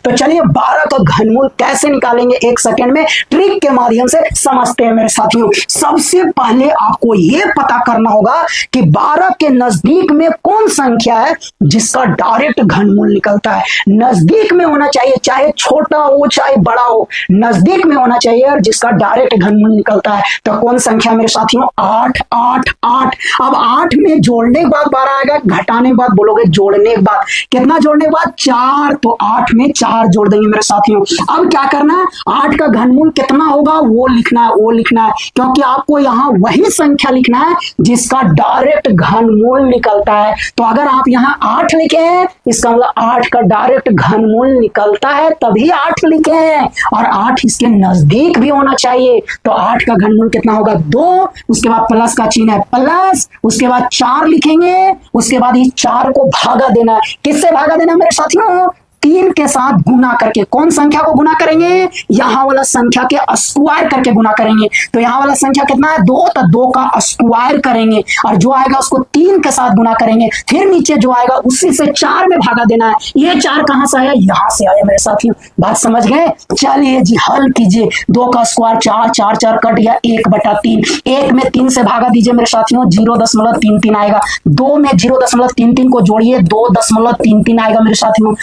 तो चलिए 12 का घनमूल कैसे निकालेंगे एक सेकंड में ट्रिक के माध्यम से समझते हैं मेरे साथियों। सबसे पहले आपको यह पता करना होगा कि 12 के नजदीक में कौन संख्या है जिसका डायरेक्ट घनमूल निकलता है। नजदीक में होना चाहिए, चाहे छोटा हो चाहे बड़ा हो, नजदीक में होना चाहिए और जिसका डायरेक्ट घनमूल निकलता है। तो कौन संख्या मेरे साथियों? 8 8 8। अब 8 में जोड़ने के बाद 12 आएगा, घटाने के बाद बोलोगे जोड़ने के बाद कितना जोड़ने के बाद? 4। तो 8 में 4 जोड़ देंगे मेरे साथियों। अब क्या करना है? 8 का घनमूल कितना होगा वो लिखना है, वो लिखना है, क्योंकि आपको यहां वही संख्या लिखना है जिसका डायरेक्ट घनमूल निकलता है। तो अगर आप यहां 8 लिखे हैं इसका मतलब 8 का डायरेक्ट घनमूल निकलता है तभी 8 लिखे हैं, और 8 इसके नजदीक भी होना चाहिए। तो 8 का घनमूल कितना होगा? 2। उसके बाद प्लस का चिन्ह है प्लस, उसके बाद 4 लिखेंगे, उसके बाद इस 4 को भागा देना है। किससे भागा देना मेरे साथियों? 3 के साथ गुना करके। कौन संख्या को गुना करेंगे? यहां वाला संख्या के स्क्वायर करके गुना करेंगे। तो यहां वाला संख्या कितना है? 2। तो 2 का स्क्वायर करेंगे और जो आएगा उसको 3 के साथ गुना करेंगे। फिर नीचे जो आएगा उसी से 4 में भागा देना है। ये 4 कहां से आया? यहां से आया मेरे साथियों। बात समझ गए? चलिए जी हल कीजिए। 2 का स्क्वायर 4, 4 4 कट गया 1/3। 1 में 3 से भागा दीजिए मेरे साथियों, 0.33 आएगा। 2 में 0.33 को जोड़िए, 2.33 आएगा मेरे साथियों।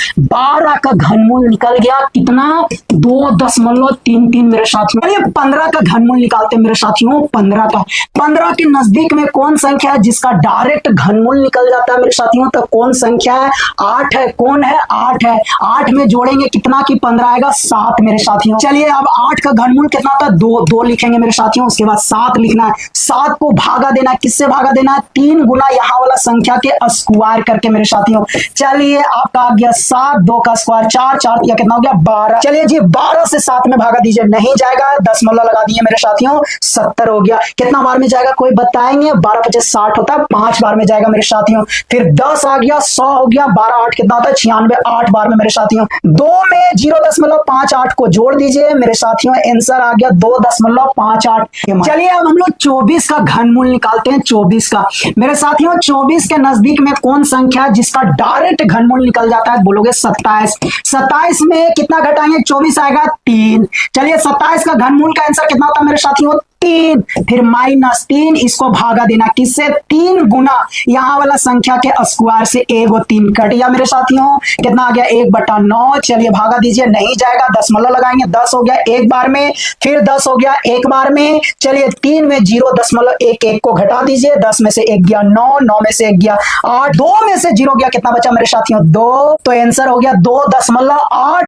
12 का घनमूल निकल गया कितना? 2.33 मेरे साथियों। चलिए 15 का घनमूल निकालते हैं मेरे साथियों। 15 के नजदीक में कौन संख्या है जिसका डायरेक्ट घनमूल निकल जाता है मेरे साथियों? तो कौन संख्या है? 8 है। कौन है? 8 है। 8 में जोड़ेंगे कितना कि 15 आएगा? 7 मेरे साथियों। चलिए अब 8 का घनमूल कितना था? 2 लिखेंगे मेरे साथियों। उसके बाद 7 लिखना है। 7 को भागा देना है। किससे भागा देना है? 3 गुना यहां वाला संख्या के स्क्वायर करके मेरे साथियों। चलिए आपका आ गया 7, 2 का स्क्वायर 4, 4 या कितना हो गया? 12। चलिए जी 12 से 7 में भागा दीजिए, नहीं जाएगा, दशमलव लगा दिए मेरे साथियों, 70 हो गया। कितना बार में जाएगा कोई बताएंगे? 12 25 60 होता है, 5 बार में जाएगा मेरे साथियों। फिर 10 आ गया, 100 हो गया, 12 8 कितना होता है? 96, 8 बार में मेरे साथियों। 2 में 0.58 को जोड़ दीजिए मेरे साथियों, आंसर आ गया 2.58। चलिए अब हम लोग 24 का घनमूल निकालते हैं। 24 का मेरे साथियों, 24 के नजदीक में कौन संख्या है जिसका डायरेक्ट घनमूल निकल जाता है? बोलोगे 27। 27 में कितना घटाएंगे? 24 आएगा 3। चलिए 27 का घनमूल का आंसर कितना होता है मेरे साथियों? 3। फिर -3, इसको भागा देना किससे? 3 गुना यहां वाला संख्या के स्क्वायर से 3 कट गया मेरे साथियों। कितना आ गया? 1/9। चलिए भागा दीजिए, नहीं जाएगा, दशमलव लगाएंगे, 10 हो गया एक बार में, फिर 10 हो गया एक बार में। चलिए 3 में 0.11 को घटा दीजिए, 10 में से 1 गया 9, 9 में से 1 गया 8, 2 में से 0 गया, कितना बचा मेरे साथियों? 2। तो आंसर हो गया 2.8।